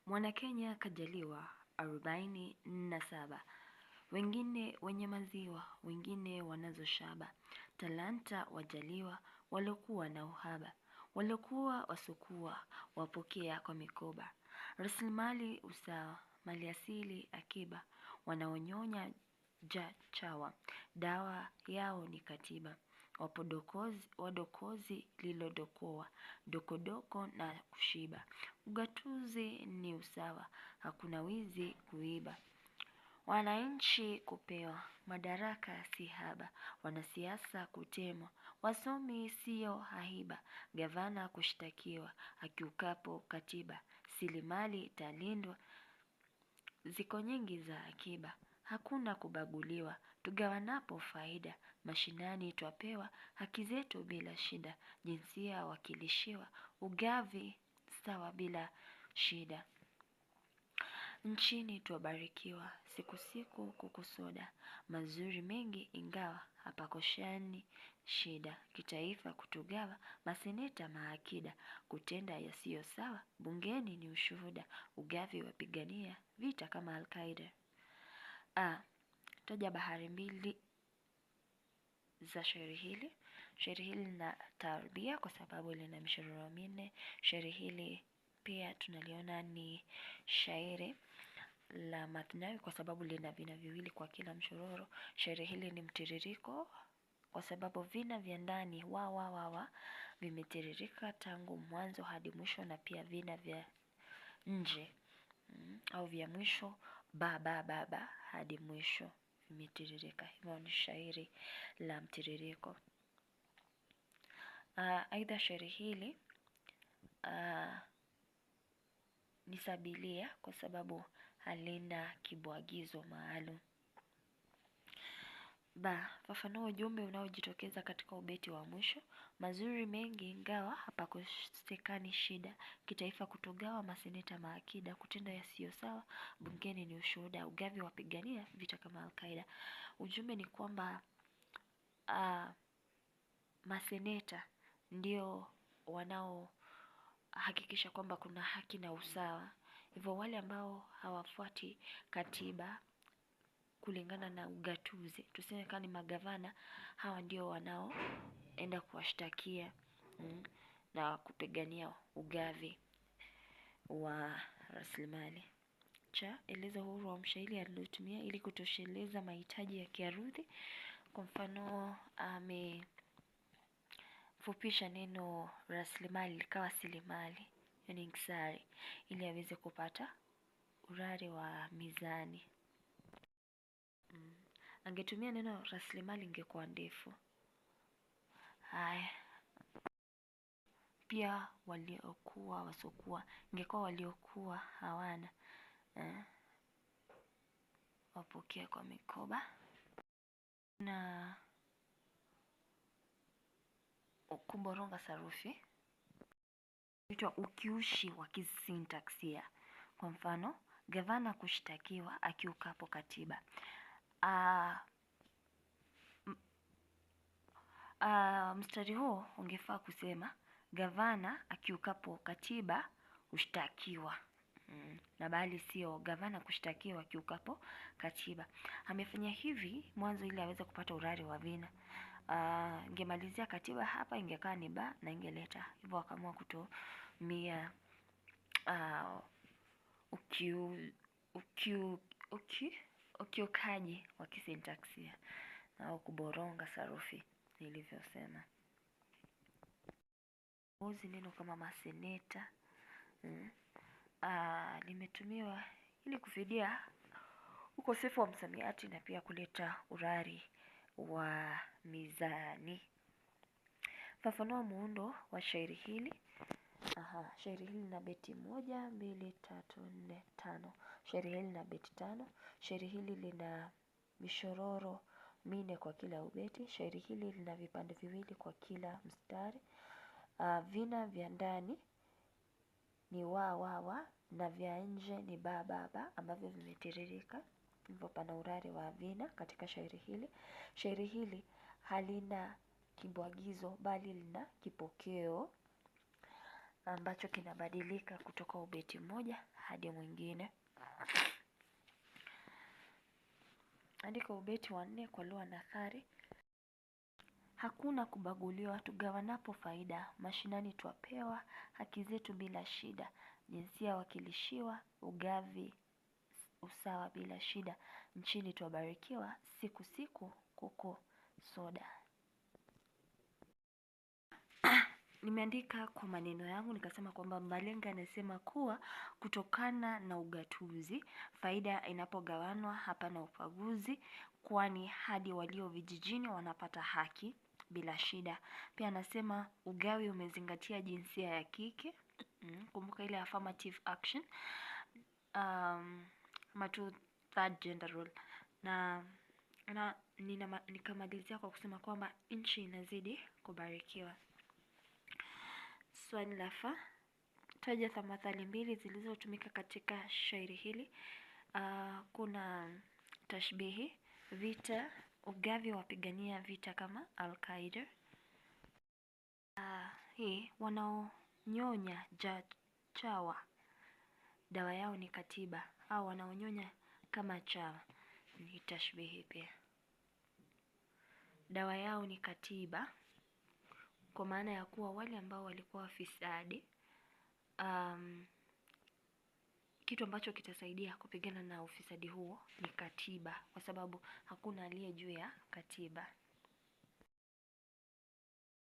Mwanakenya kajaliwa 47, wengine wenye maziwa, wengine wanazoshaba. Talanta wajaliwa, walokuwa na uhaba, walokuwa wasukua, wapokea kwa mikoba. Rasilimali usawa, maliasili akiba, wanaonyonya chawa, dawa yao ni katiba. Wadokozi lilodokoa, dokodoko na kushiba. Ugatuzi ni usawa, hakuna wizi kuiba. Wananchi kupewa, madaraka si haba, wanasiasa kutemwa, wasomi sio haiba, gavana kushtakiwa, akiukapo katiba, silimali italindwa, ziko nyingi za akiba, hakuna kubaguliwa, tugawanapo faida, mashinani twapewa, haki zetu bila shida, jinsia wakilishiwa, ugavi sawa bila shida. Nchini twabarikiwa, siku kukusoda, mazuri mengi ingawa, hapakoshani shida, kitaifa kutugawa, maseneta maakida, kutenda yasiyo sawa, bungeni ni ushuhuda, ugavi wapigania, vita kama Al-Qaeda. Taja bahari mbili za shairi hili. Shairi hili lina tarbia kwa sababu lina mishororo minne. Shairi hili pia tunaliona ni shairi la Mathnawi kwa sababu lina vina viwili kwa kila mshororo. Shairi hili ni mtiririko kwa sababu vina vya ndani wa vimetiririka tangu mwanzo hadi mwisho, na pia vina vya nje au vya mwisho ba hadi mwisho vimetiririka. Hivyo ni shairi la mtiririko. Aidha shairi hili ni sabilia kwa sababu halina kibwagizo maalum. Fafanua ujumbe unaojitokeza katika ubeti wa mwisho. Mazuri mengi ingawa hapakosekani shida, kitaifa kutogawa, maseneta maakida, kutenda yasiyo sawa, bungeni ni ushuhuda, ugavi wapigania, vita kama Al-Qaeda. Ujumbe ni kwamba maseneta ndio wanao hakikisha kwamba kuna haki na usawa. Hivyo wale ambao hawafuati katiba kulingana na ugatuzi, tuseme kama ni magavana, hawa ndio wanao enda kuwashtakia na kupigania ugavi wa rasilimali. Eleza uhuru wa mshairi alilotumia ili kutosheleza mahitaji ya kiarudhi. Kwa mfano amefupisha neno rasilimali likawa silimali, yani inkisari, ili aweze kupata urari wa mizani. Angetumia neno rasilimali ingekuwa ndefu. Haya, pia waliokuwa wasokuwa, ingekuwa waliokuwa hawana, wapokea kwa mikoba. Na kuboronga sarufi huitwa ukiushi wa kisintaksia. Kwa mfano, gavana kushtakiwa akiukapo katiba. Mstari huo ungefaa kusema gavana akiukapo katiba hushtakiwa, na bali sio gavana kushtakiwa akiukapo katiba. Amefanya hivi mwanzo ili aweze kupata urari wa vina. Ingemalizia katiba hapa ingekaa ni ba na ingeleta hivyo, akaamua kutumia ukiukaji wa kisintaksia au kuboronga sarufi nilivyosema. Neno kama maseneta limetumiwa ili kufidia ukosefu wa msamiati na pia kuleta urari wa mizani. Fafanua muundo wa shairi hili. Shairi hili lina beti 1, 2, 3, 4, 5. Shairi hili lina beti 5. Shairi hili lina mishororo 4 kwa kila ubeti. Shairi hili lina vipande viwili kwa kila mstari. Vina vya ndani ni wa na vya nje ni ba ambavyo vimetiririka. Hivyo pana urari wa vina katika shairi hili. Shairi hili halina kibwagizo bali lina kipokeo. ambacho kinabadilika kutoka ubeti mmoja hadi mwingine. Andika ubeti wa 4 kwa lugha nathari. Hakuna kubaguliwa, tugawanapo faida, mashinani twapewa, haki zetu bila shida, jinsia wakilishiwa, ugavi usawa bila shida, nchini twabarikiwa, siku siku kuku soda. Nimeandika kwa maneno yangu nikasema kwamba Malenga anasema kuwa kutokana na ugatuzi, faida inapogawanwa hapana ubaguzi, kwani hadi walio vijijini wanapata haki bila shida. Pia anasema ugawi umezingatia jinsia ya kike. Kumbuka ile affirmative action. Matu third gender role. Na nikamalizia kwa kusema kwamba nchi inazidi kubarikiwa. Swali la fa, taja tamathali mbili zilizotumika katika shairi hili. Kuna tashbihi, vita, ugavi wapigania vita kama Al-Qaeda. Hii wanaonyonya chawa, dawa yao ni katiba, au wanaonyonya kama chawa ni tashbihi pia. Dawa yao ni katiba, kwa maana ya kuwa wale ambao walikuwa wafisadi, kitu ambacho kitasaidia kupigana na ufisadi huo ni katiba, kwa sababu hakuna aliye juu ya katiba.